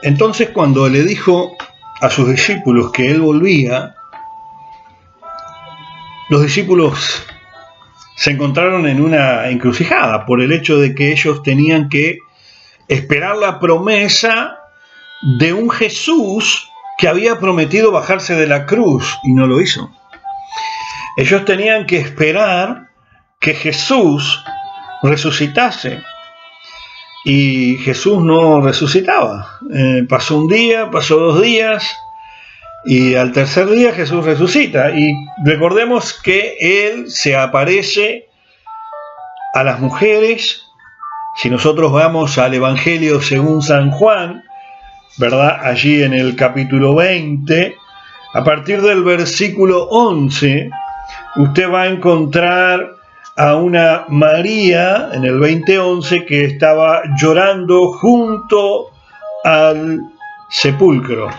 Entonces, cuando le dijo a sus discípulos que él volvía, los discípulos se encontraron en una encrucijada por el hecho de que ellos tenían que esperar la promesa de un Jesús que había prometido bajarse de la cruz y no lo hizo. Ellos tenían que esperar que Jesús resucitase y Jesús no resucitaba. Pasó un día, pasó 2 días y al tercer día Jesús resucita. Y recordemos que Él se aparece a las mujeres. Si nosotros vamos al Evangelio según San Juan, ¿verdad? Allí en el capítulo 20, a partir del versículo 11, usted va a encontrar a una María en el 20:11 que estaba llorando junto al sepulcro.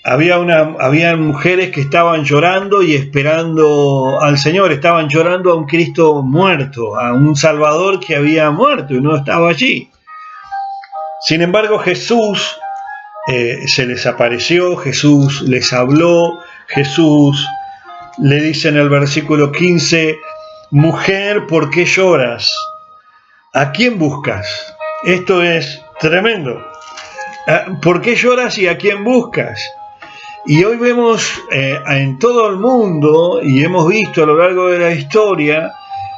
Había mujeres que estaban llorando y esperando al Señor, estaban llorando a un Cristo muerto, a un Salvador que había muerto y no estaba allí. Sin embargo, Jesús se les apareció, Jesús les habló, Jesús le dice en el versículo 15, mujer, ¿por qué lloras? ¿A quién buscas? Esto es tremendo. ¿Por qué lloras y a quién buscas? Y hoy vemos en todo el mundo, y hemos visto a lo largo de la historia,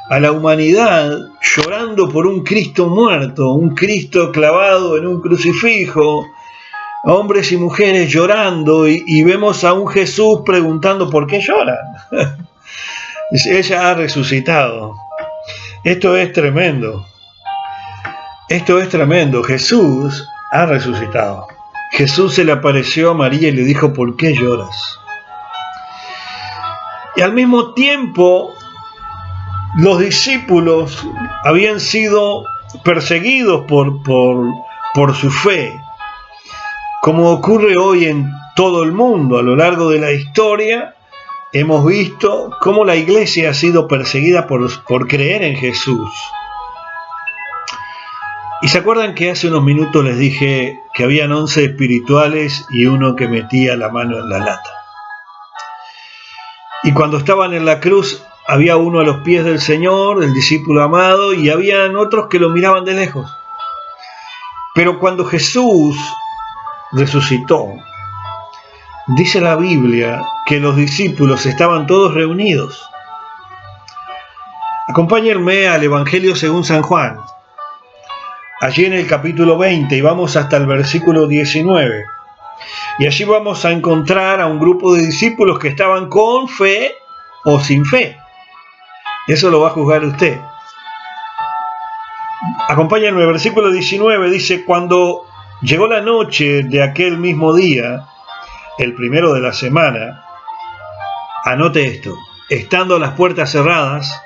a la humanidad llorando por un Cristo muerto, un Cristo clavado en un crucifijo, hombres y mujeres llorando, y vemos a un Jesús preguntando ¿por qué lloran? Ella ha resucitado. Esto es tremendo. Esto es tremendo. Jesús ha resucitado. Jesús se le apareció a María y le dijo ¿por qué lloras? Y al mismo tiempo los discípulos habían sido perseguidos por su fe, como ocurre hoy en todo el mundo. A lo largo de la historia hemos visto cómo la iglesia ha sido perseguida por creer en Jesús. Y se acuerdan que hace unos minutos les dije que habían 11 espirituales y uno que metía la mano en la lata. Y cuando estaban en la cruz había uno a los pies del Señor, el discípulo amado, y habían otros que lo miraban de lejos. Pero cuando Jesús resucitó, dice la Biblia que los discípulos estaban todos reunidos. Acompáñenme al Evangelio según San Juan, allí en el capítulo 20, y vamos hasta el versículo 19. Y allí vamos a encontrar a un grupo de discípulos que estaban con fe o sin fe. Eso lo va a juzgar usted. Acompáñenme, el versículo 19 dice, cuando llegó la noche de aquel mismo día, el primero de la semana, anote esto, estando las puertas cerradas,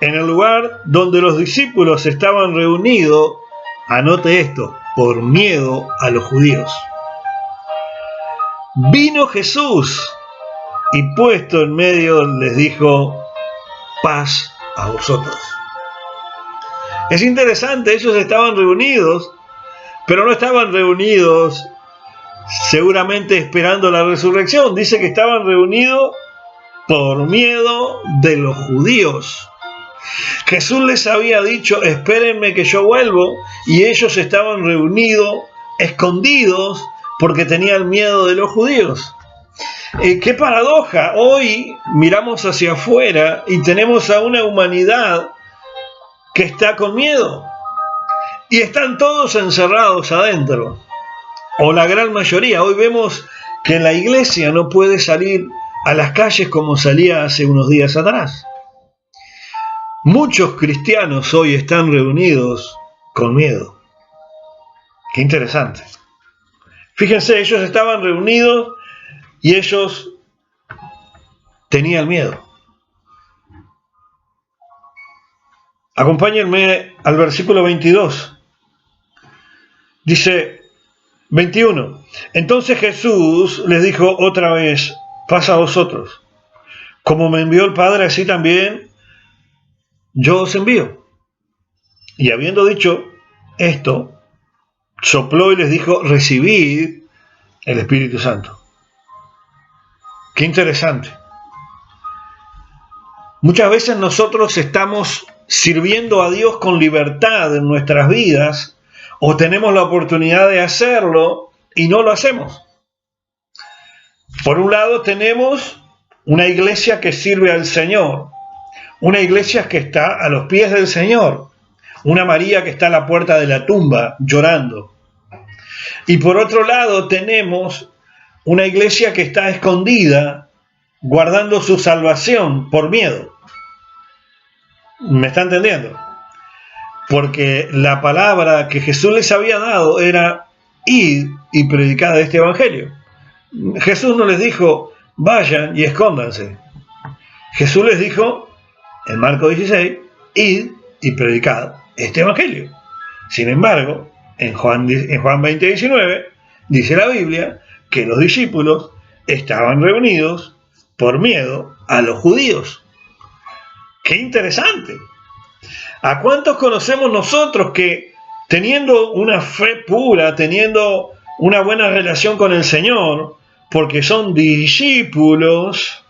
en el lugar donde los discípulos estaban reunidos, anote esto, por miedo a los judíos. Vino Jesús y puesto en medio les dijo, paz a vosotros. Es interesante, ellos estaban reunidos, pero no estaban reunidos seguramente esperando la resurrección. Dice que estaban reunidos por miedo de los judíos. Jesús les había dicho, espérenme que yo vuelvo, y ellos estaban reunidos, escondidos, porque tenían miedo de los judíos. ¡Qué paradoja! Hoy miramos hacia afuera y tenemos a una humanidad que está con miedo. Y están todos encerrados adentro. O la gran mayoría. Hoy vemos que la iglesia no puede salir a las calles como salía hace unos días atrás. Muchos cristianos hoy están reunidos con miedo. Qué interesante. Fíjense, ellos estaban reunidos y ellos tenían miedo. Acompáñenme al versículo 22. Dice 21. Entonces Jesús les dijo otra vez, paz a vosotros. Como me envió el Padre, así también yo os envío. Y habiendo dicho esto, sopló y les dijo: recibid el Espíritu Santo. Qué interesante. Muchas veces nosotros estamos sirviendo a Dios con libertad en nuestras vidas, o tenemos la oportunidad de hacerlo y no lo hacemos. Por un lado tenemos una iglesia que sirve al Señor, una iglesia que está a los pies del Señor, una María que está a la puerta de la tumba llorando. Y por otro lado tenemos una iglesia que está escondida, guardando su salvación por miedo. ¿Me está entendiendo? Porque la palabra que Jesús les había dado era: id y predicad este evangelio. Jesús no les dijo: vayan y escóndanse. Jesús les dijo, en Marcos 16, id y predicad este evangelio. Sin embargo, en Juan 20, 19, dice la Biblia que los discípulos estaban reunidos por miedo a los judíos. ¡Qué interesante! ¿A cuántos conocemos nosotros que, teniendo una fe pura, teniendo una buena relación con el Señor, porque son discípulos,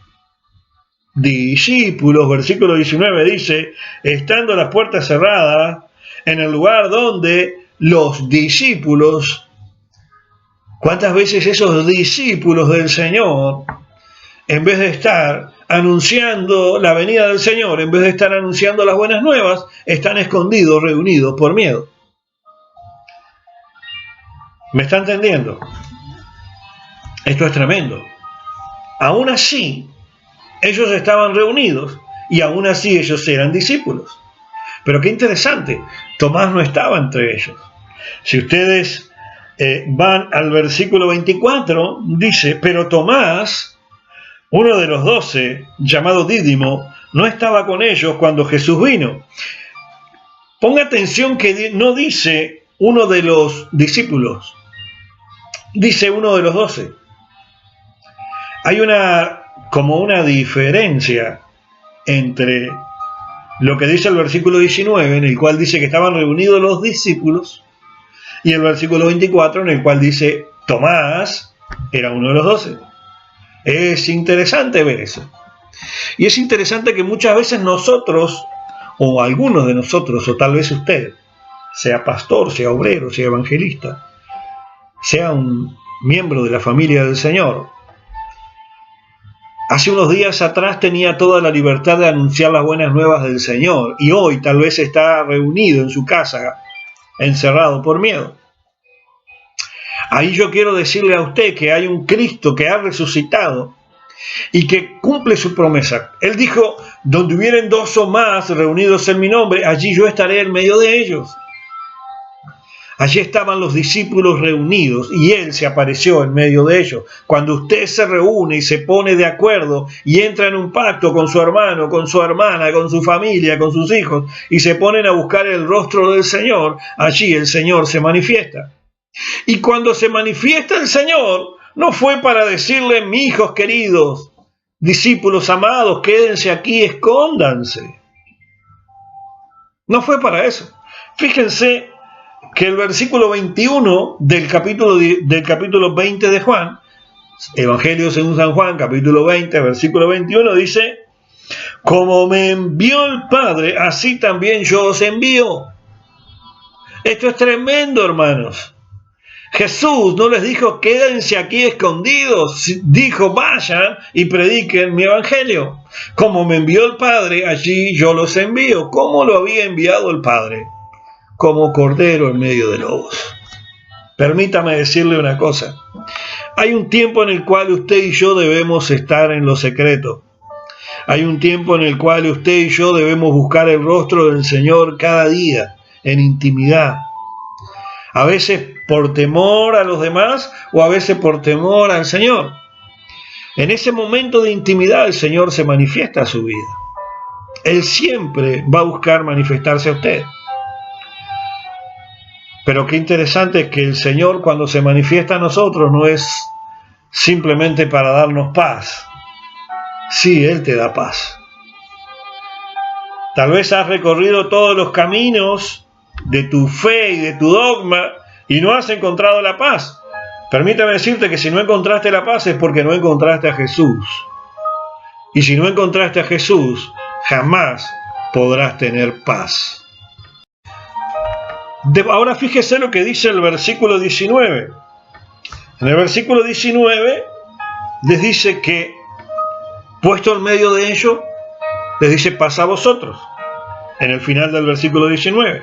versículo 19 dice: estando las puertas cerradas, en el lugar donde los discípulos, ¿cuántas veces esos discípulos del Señor, en vez de estar anunciando la venida del Señor, en vez de estar anunciando las buenas nuevas, están escondidos, reunidos por miedo? ¿Me está entendiendo? Esto es tremendo. Aún así, ellos estaban reunidos y aún así ellos eran discípulos. Pero qué interesante, Tomás no estaba entre ellos. Si ustedes van al versículo 24, dice: pero Tomás, uno de los 12, llamado Dídimo, no estaba con ellos cuando Jesús vino. Ponga atención que no dice uno de los discípulos, dice uno de los 12. Hay como una diferencia entre lo que dice el versículo 19, en el cual dice que estaban reunidos los discípulos, y el versículo 24, en el cual dice Tomás era uno de los 12. Es interesante ver eso. Y es interesante que muchas veces nosotros, o algunos de nosotros, o tal vez usted, sea pastor, sea obrero, sea evangelista, sea un miembro de la familia del Señor, hace unos días atrás tenía toda la libertad de anunciar las buenas nuevas del Señor, y hoy tal vez está reunido en su casa, encerrado por miedo. Ahí yo quiero decirle a usted que hay un Cristo que ha resucitado y que cumple su promesa. Él dijo: donde hubieren dos o más reunidos en mi nombre, allí yo estaré en medio de ellos. Allí estaban los discípulos reunidos y Él se apareció en medio de ellos. Cuando usted se reúne y se pone de acuerdo y entra en un pacto con su hermano, con su hermana, con su familia, con sus hijos, y se ponen a buscar el rostro del Señor, allí el Señor se manifiesta. Y cuando se manifiesta el Señor, no fue para decirle: mis hijos queridos, discípulos amados, quédense aquí, escóndanse. No fue para eso. Fíjense que el versículo 21 del capítulo 20 de Juan, Evangelio según San Juan, capítulo 20, versículo 21, dice: como me envió el Padre, así también yo os envío. Esto es tremendo, hermanos. Jesús no les dijo: quédense aquí escondidos, dijo: vayan y prediquen mi evangelio. Como me envió el Padre, allí yo los envío. ¿Cómo lo había enviado el Padre? Como cordero en medio de lobos. Permítame decirle una cosa: hay un tiempo en el cual usted y yo debemos estar en lo secreto. Hay un tiempo en el cual usted y yo debemos buscar el rostro del Señor cada día, en intimidad. A veces por temor a los demás, o a veces por temor al Señor. En ese momento de intimidad el Señor se manifiesta a su vida. Él siempre va a buscar manifestarse a usted. Pero qué interesante es que el Señor, cuando se manifiesta a nosotros, no es simplemente para darnos paz. Sí, Él te da paz. Tal vez has recorrido todos los caminos de tu fe y de tu dogma y no has encontrado la paz. Permítame decirte que si no encontraste la paz es porque no encontraste a Jesús. Y si no encontraste a Jesús, jamás podrás tener paz. Ahora fíjese lo que dice el versículo 19. En el versículo 19 les dice que, puesto en medio de ello, les dice, paz a vosotros. En el final del versículo 19.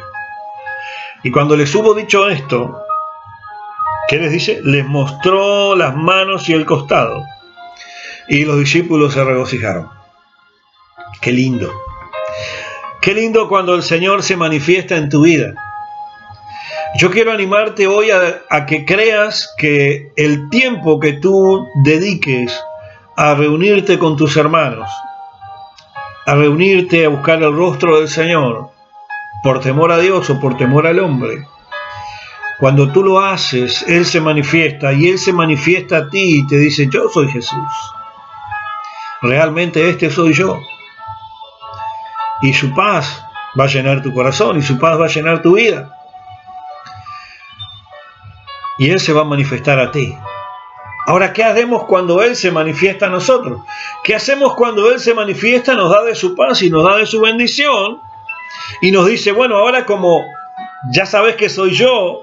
Y cuando les hubo dicho esto, ¿qué les dice? Les mostró las manos y el costado. Y los discípulos se regocijaron. Qué lindo. Qué lindo cuando el Señor se manifiesta en tu vida. Yo quiero animarte hoy a que creas que el tiempo que tú dediques a reunirte con tus hermanos, a reunirte a buscar el rostro del Señor, por temor a Dios o por temor al hombre, cuando tú lo haces, Él se manifiesta y Él se manifiesta a ti y te dice, yo soy Jesús. Realmente este soy yo. Y su paz va a llenar tu corazón y su paz va a llenar tu vida. Y Él se va a manifestar a ti. Ahora, ¿qué hacemos cuando Él se manifiesta a nosotros? ¿Qué hacemos cuando Él se manifiesta, nos da de su paz y nos da de su bendición? Y nos dice, bueno, ahora como ya sabes que soy yo,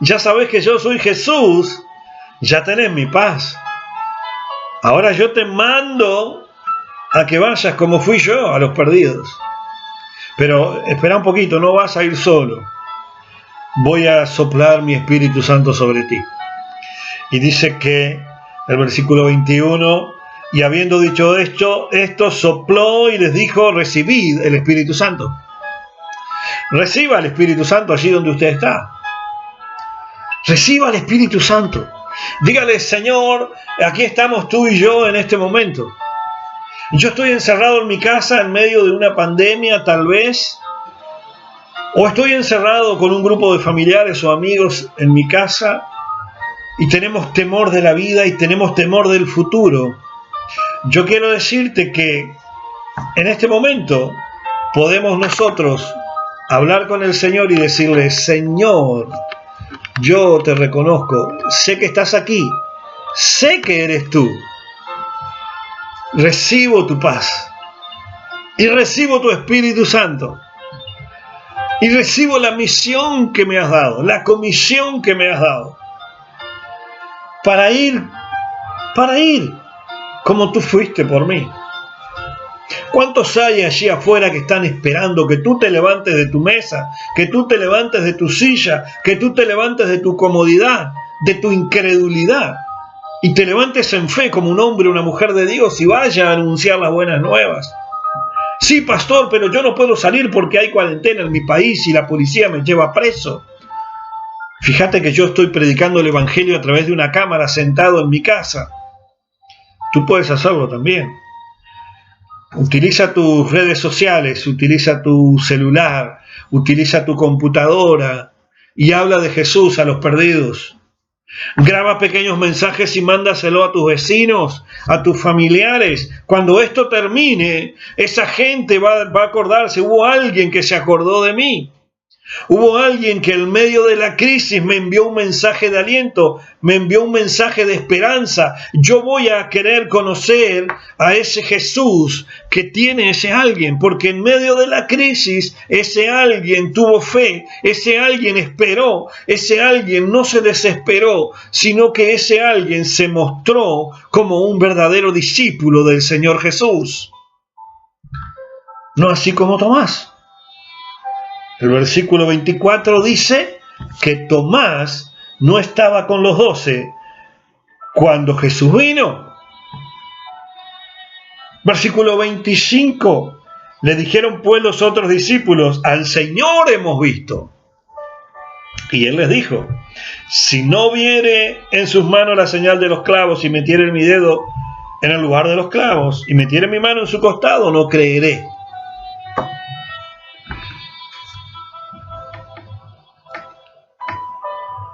ya sabes que yo soy Jesús, ya tenés mi paz. Ahora yo te mando a que vayas como fui yo a los perdidos. Pero espera un poquito, no vas a ir solo. Voy a soplar mi Espíritu Santo sobre ti. Y dice que el versículo 21, y habiendo dicho esto sopló y les dijo, recibid el Espíritu Santo. Reciba el Espíritu Santo allí donde usted está. Reciba el Espíritu Santo. Dígale, Señor, aquí estamos tú y yo en este momento. Yo estoy encerrado en mi casa en medio de una pandemia, tal vez. O estoy encerrado con un grupo de familiares o amigos en mi casa y tenemos temor de la vida y tenemos temor del futuro. Yo quiero decirte que en este momento podemos nosotros hablar con el Señor y decirle, Señor, yo te reconozco, sé que estás aquí, sé que eres tú. Recibo tu paz y recibo tu Espíritu Santo. Y recibo la misión que me has dado, la comisión que me has dado, para ir como tú fuiste por mí. ¿Cuántos hay allí afuera que están esperando que tú te levantes de tu mesa, que tú te levantes de tu silla, que tú te levantes de tu comodidad, de tu incredulidad, y te levantes en fe como un hombre o una mujer de Dios y vaya a anunciar las buenas nuevas? Sí, pastor, pero yo no puedo salir porque hay cuarentena en mi país y la policía me lleva preso. Fíjate que yo estoy predicando el Evangelio a través de una cámara sentado en mi casa. Tú puedes hacerlo también. Utiliza tus redes sociales, utiliza tu celular, utiliza tu computadora y habla de Jesús a los perdidos. Graba pequeños mensajes y mándaselo a tus vecinos, a tus familiares. Cuando esto termine, esa gente va a acordarse, hubo alguien que se acordó de mí. Hubo alguien que en medio de la crisis me envió un mensaje de aliento, me envió un mensaje de esperanza. Yo voy a querer conocer a ese Jesús que tiene ese alguien, porque en medio de la crisis ese alguien tuvo fe, ese alguien esperó, ese alguien no se desesperó, sino que ese alguien se mostró como un verdadero discípulo del Señor Jesús. No así como Tomás. El versículo 24 dice que Tomás no estaba con los 12 cuando Jesús vino. Versículo 25, le dijeron pues los otros discípulos, al Señor hemos visto. Y él les dijo, si no viere en sus manos la señal de los clavos y metiere mi dedo en el lugar de los clavos y metiere mi mano en su costado, no creeré.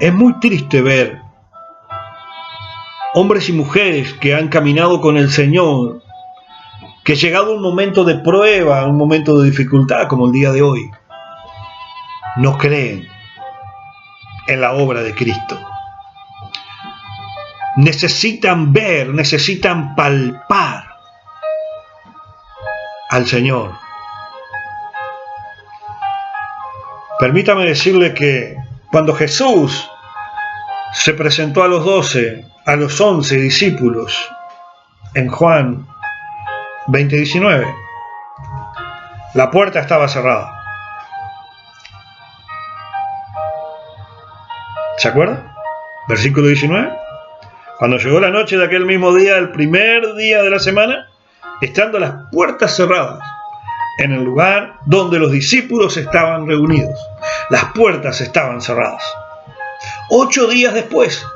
Es muy triste ver hombres y mujeres que han caminado con el Señor, que llegado un momento de prueba, un momento de dificultad como el día de hoy, no creen. en la obra de Cristo. Necesitan ver, necesitan palpar al Señor. Permítame decirle que cuando Jesús se presentó a los 12, a los 11 discípulos, en Juan 20:19, la puerta estaba cerrada. ¿Se acuerdan? Versículo 19. Cuando llegó la noche de aquel mismo día, el primer día de la semana, estando las puertas cerradas, en el lugar donde los discípulos estaban reunidos, las puertas estaban cerradas. 8 días después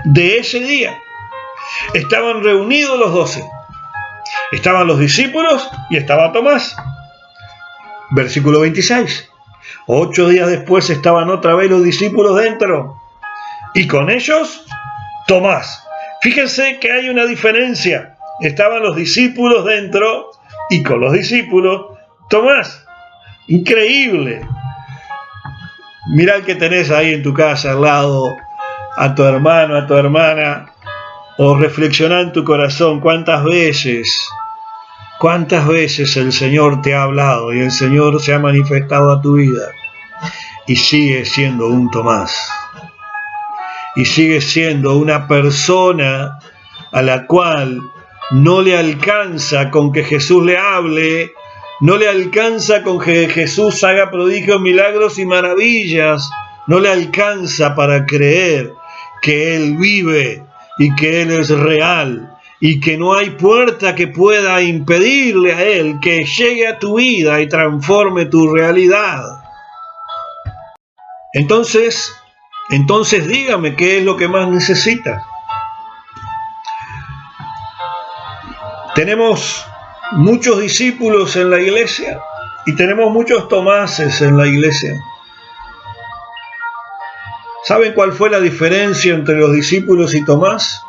de ese día, estaban reunidos los 12. Estaban los discípulos y estaba Tomás. Versículo 26. 8 días después estaban otra vez los discípulos dentro, y con ellos Tomás. Fíjense que hay una diferencia. Estaban los discípulos dentro y con los discípulos Tomás. Increíble. Mirá el que tenés ahí en tu casa al lado, a tu hermano, a tu hermana, o reflexioná en tu corazón cuántas veces el Señor te ha hablado y el Señor se ha manifestado a tu vida y sigue siendo un Tomás. Y sigue siendo una persona a la cual no le alcanza con que Jesús le hable, no le alcanza con que Jesús haga prodigios, milagros y maravillas, no le alcanza para creer que Él vive y que Él es real y que no hay puerta que pueda impedirle a Él que llegue a tu vida y transforme tu realidad. Entonces dígame qué es lo que más necesita. Tenemos muchos discípulos en la iglesia y tenemos muchos Tomases en la iglesia. ¿Saben cuál fue la diferencia entre los discípulos y Tomás?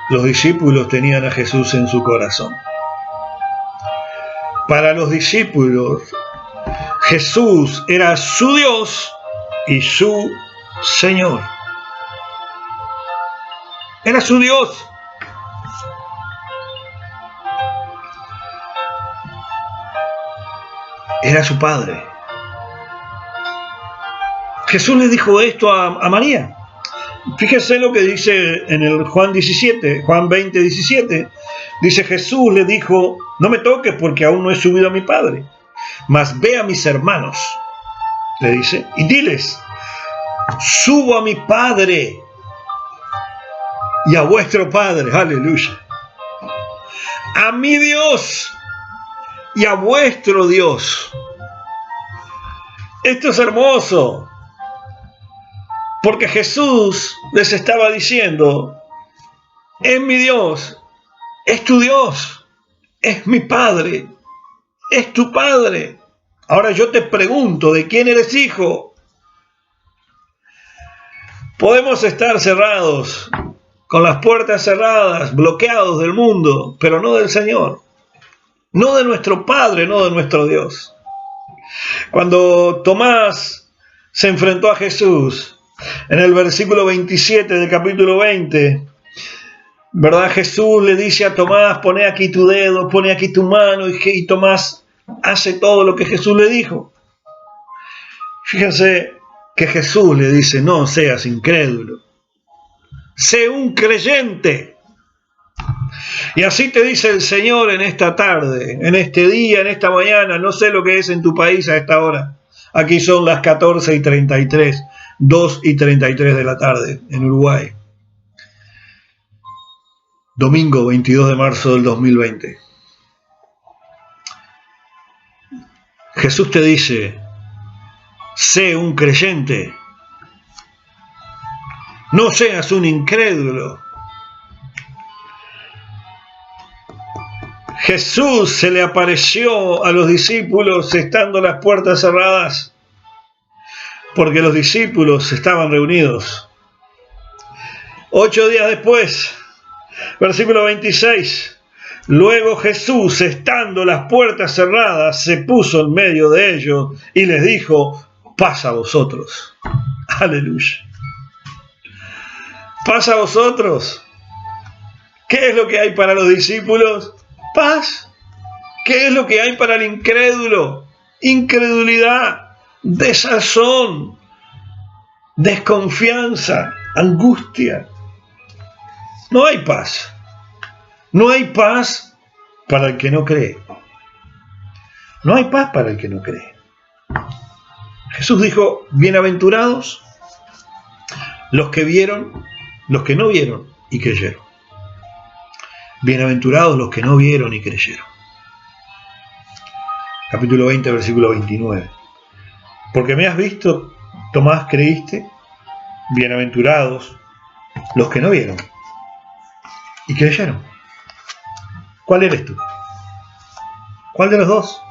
Los discípulos tenían a Jesús en su corazón. Para los discípulos, Jesús era su Dios y su Señor. Era su Dios. Era su Padre. Jesús le dijo esto a María. Fíjense lo que dice en el Juan 20:17. Dice: Jesús le dijo: no me toques porque aún no he subido a mi Padre, mas ve a mis hermanos, le dice, y diles: subo a mi Padre y a vuestro Padre, aleluya, a mi Dios y a vuestro Dios. Esto es hermoso, porque Jesús les estaba diciendo: es mi Dios, es tu Dios, es mi Padre, es tu Padre. Ahora yo te pregunto, ¿de quién eres hijo? Podemos estar cerrados, con las puertas cerradas, bloqueados del mundo, pero no del Señor, no de nuestro Padre, no de nuestro Dios. Cuando Tomás se enfrentó a Jesús, en el versículo 27 del capítulo 20, ¿verdad? Jesús le dice a Tomás: pone aquí tu dedo, pone aquí tu mano, y Tomás hace todo lo que Jesús le dijo. Fíjense que Jesús le dice: no seas incrédulo, sé un creyente. Y así te dice el Señor en esta tarde, en este día, en esta mañana. No sé lo que es en tu país a esta hora. Aquí son las 14:33, 2:33 de la tarde en Uruguay. Domingo 22 de marzo del 2020. Jesús te dice: sé un creyente, no seas un incrédulo. Jesús se le apareció a los discípulos estando las puertas cerradas, porque los discípulos estaban reunidos. 8 días después, versículo 26, luego Jesús, estando las puertas cerradas, se puso en medio de ellos y les dijo: paz a vosotros. Aleluya. Paz a vosotros. ¿Qué es lo que hay para los discípulos? Paz. ¿Qué es lo que hay para el incrédulo? Incredulidad, desazón, desconfianza, angustia. No hay paz. No hay paz para el que no cree. No hay paz para el que no cree. Jesús dijo, bienaventurados los que vieron, los que no vieron y creyeron. Bienaventurados los que no vieron y creyeron. Capítulo 20, versículo 29. Porque me has visto, Tomás, creíste. Bienaventurados los que no vieron y creyeron. ¿Cuál eres tú? ¿Cuál de los dos?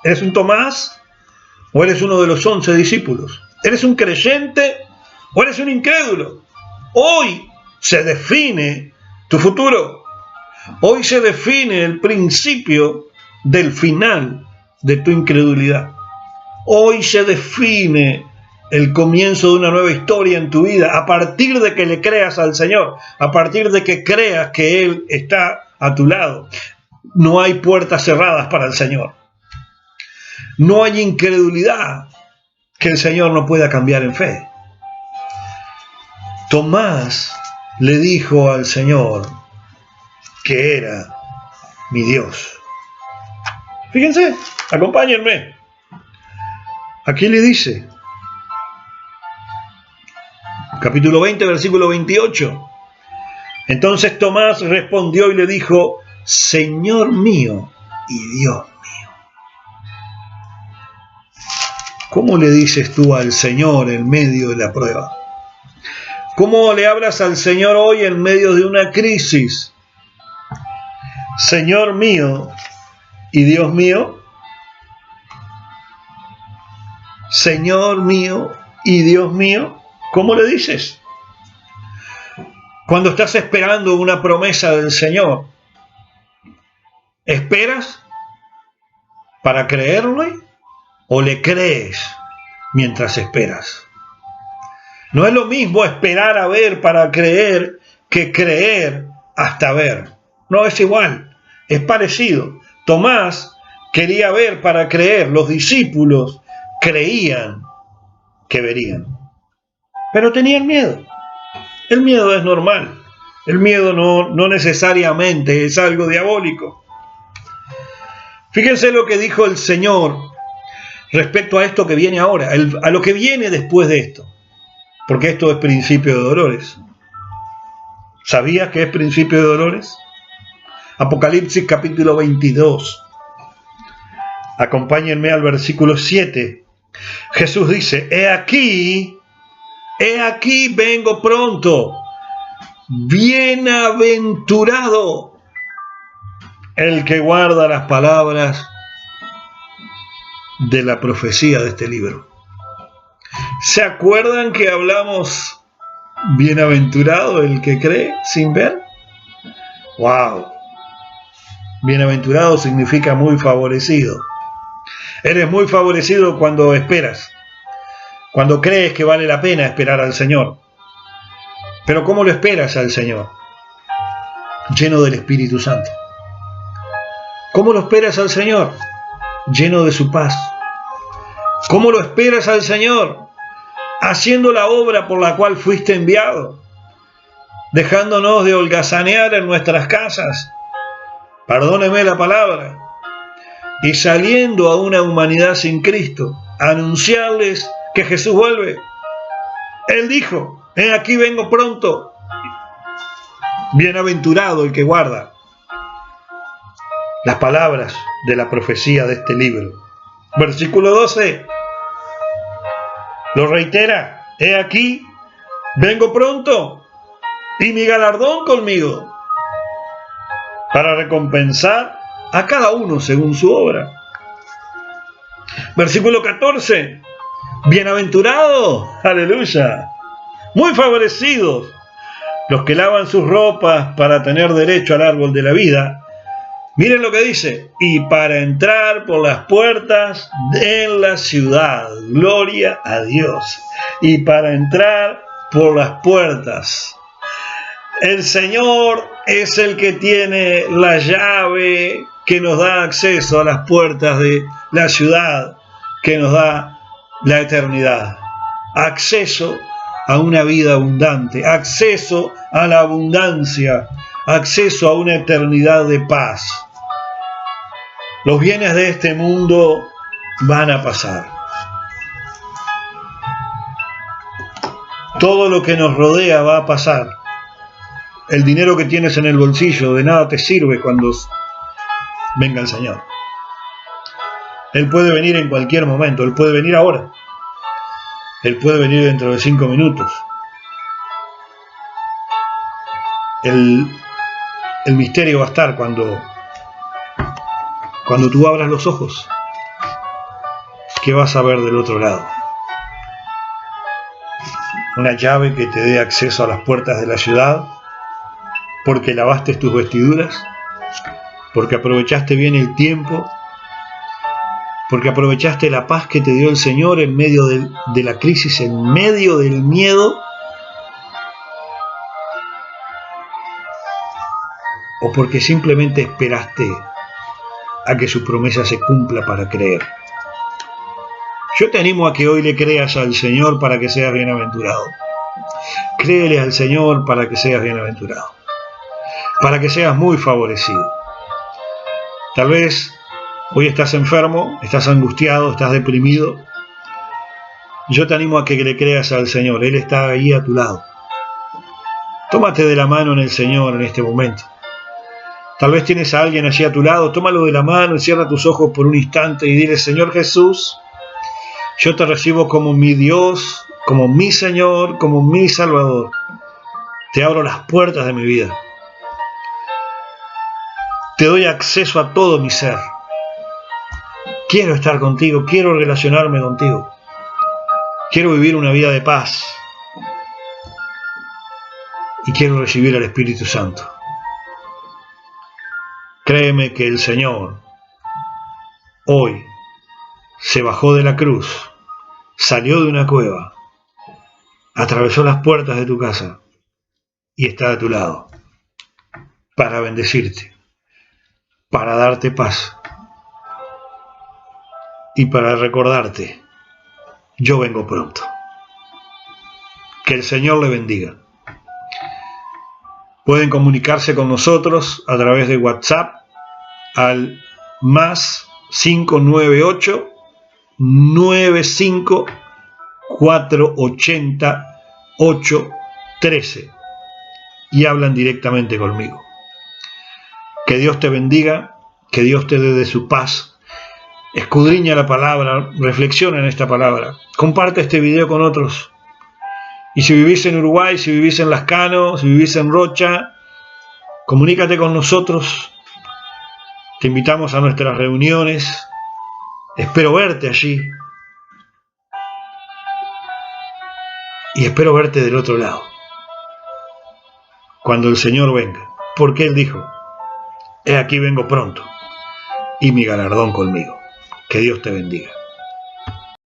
¿Eres un Tomás o eres uno de los 11 discípulos? ¿Eres un creyente o eres un incrédulo? Hoy se define tu futuro. Hoy se define el principio del final de tu incredulidad. Hoy se define el comienzo de una nueva historia en tu vida a partir de que le creas al Señor, a partir de que creas que Él está a tu lado. No hay puertas cerradas para el Señor. No hay incredulidad que el Señor no pueda cambiar en fe. Tomás le dijo al Señor que era mi Dios. Fíjense, acompáñenme. Aquí le dice, capítulo 20, versículo 28. Entonces Tomás respondió y le dijo, Señor mío y Dios mío. ¿Cómo le dices tú al Señor en medio de la prueba? ¿Cómo le hablas al Señor hoy en medio de una crisis? Señor mío y Dios mío. Señor mío y Dios mío. ¿Cómo le dices? Cuando estás esperando una promesa del Señor, ¿esperas para creerle o le crees mientras esperas? No es lo mismo esperar a ver para creer que creer hasta ver. No es igual, es parecido. Tomás quería ver para creer, los discípulos creían que verían, pero tenían miedo. El miedo es normal, el miedo no necesariamente es algo diabólico. Fíjense lo que dijo el Señor respecto a esto que viene ahora, a lo que viene después de esto, porque esto es principio de dolores. ¿Sabías que es principio de dolores? Apocalipsis capítulo 22. Acompáñenme al versículo 7. Jesús dice, he aquí vengo pronto. Bienaventurado el que guarda las palabras de la profecía de este libro. ¿Se acuerdan que hablamos bienaventurado el que cree sin ver? ¡Wow! Bienaventurado significa muy favorecido. Eres muy favorecido cuando esperas, cuando crees que vale la pena esperar al Señor. Pero ¿cómo lo esperas al Señor? Lleno del Espíritu Santo. ¿Cómo lo esperas al Señor? Lleno de su paz. ¿Cómo lo esperas al Señor? Haciendo la obra por la cual fuiste enviado, dejándonos de holgazanear en nuestras casas, perdóneme la palabra, y saliendo a una humanidad sin Cristo, a anunciarles que Jesús vuelve. Él dijo, he aquí vengo pronto. Bienaventurado el que guarda las palabras de la profecía de este libro. Versículo 12. Lo reitera, he aquí, vengo pronto, y mi galardón conmigo, para recompensar a cada uno según su obra. Versículo 14, bienaventurados, aleluya, muy favorecidos, los que lavan sus ropas para tener derecho al árbol de la vida, Miren lo que dice, y para entrar por las puertas de la ciudad, gloria a Dios, y para entrar por las puertas. El Señor es el que tiene la llave que nos da acceso a las puertas de la ciudad, que nos da la eternidad. Acceso a una vida abundante, acceso a la abundancia, acceso a una eternidad de paz. Los bienes de este mundo van a pasar. Todo lo que nos rodea va a pasar. El dinero que tienes en el bolsillo de nada te sirve cuando venga el Señor. Él puede venir en cualquier momento, Él puede venir ahora. Él puede venir dentro de 5 minutos. El misterio va a estar cuando tú abras los ojos. ¿Qué vas a ver del otro lado? Una llave que te dé acceso a las puertas de la ciudad, porque lavaste tus vestiduras, porque aprovechaste bien el tiempo, porque aprovechaste la paz que te dio el Señor en medio de la crisis, en medio del miedo, o porque simplemente esperaste a que su promesa se cumpla para creer. Yo te animo a que hoy le creas al Señor para que seas bienaventurado. Créele al Señor para que seas bienaventurado, para que seas muy favorecido. Tal vez hoy estás enfermo, estás angustiado, estás deprimido. Yo te animo a que le creas al Señor. Él está ahí a tu lado. Tómate de la mano en el Señor en este momento. Tal vez tienes a alguien allí a tu lado, tómalo de la mano y cierra tus ojos por un instante y dile: Señor Jesús, yo te recibo como mi Dios, como mi Señor, como mi Salvador. Te abro las puertas de mi vida. Te doy acceso a todo mi ser. Quiero estar contigo, quiero relacionarme contigo. Quiero vivir una vida de paz. Y quiero recibir al Espíritu Santo. Créeme que el Señor hoy se bajó de la cruz, salió de una cueva, atravesó las puertas de tu casa y está a tu lado para bendecirte, para darte paz y para recordarte: yo vengo pronto. Que el Señor le bendiga. Pueden comunicarse con nosotros a través de WhatsApp al más 598 95 480 813 y hablan directamente conmigo. Que Dios te bendiga, que Dios te dé de su paz. Escudriña la palabra, reflexiona en esta palabra, comparte este video con otros. Y si vivís en Uruguay, si vivís en Lascano, si vivís en Rocha, comunícate con nosotros. Te invitamos a nuestras reuniones. Espero verte allí. Y espero verte del otro lado, cuando el Señor venga. Porque Él dijo: he aquí vengo pronto, y mi galardón conmigo. Que Dios te bendiga.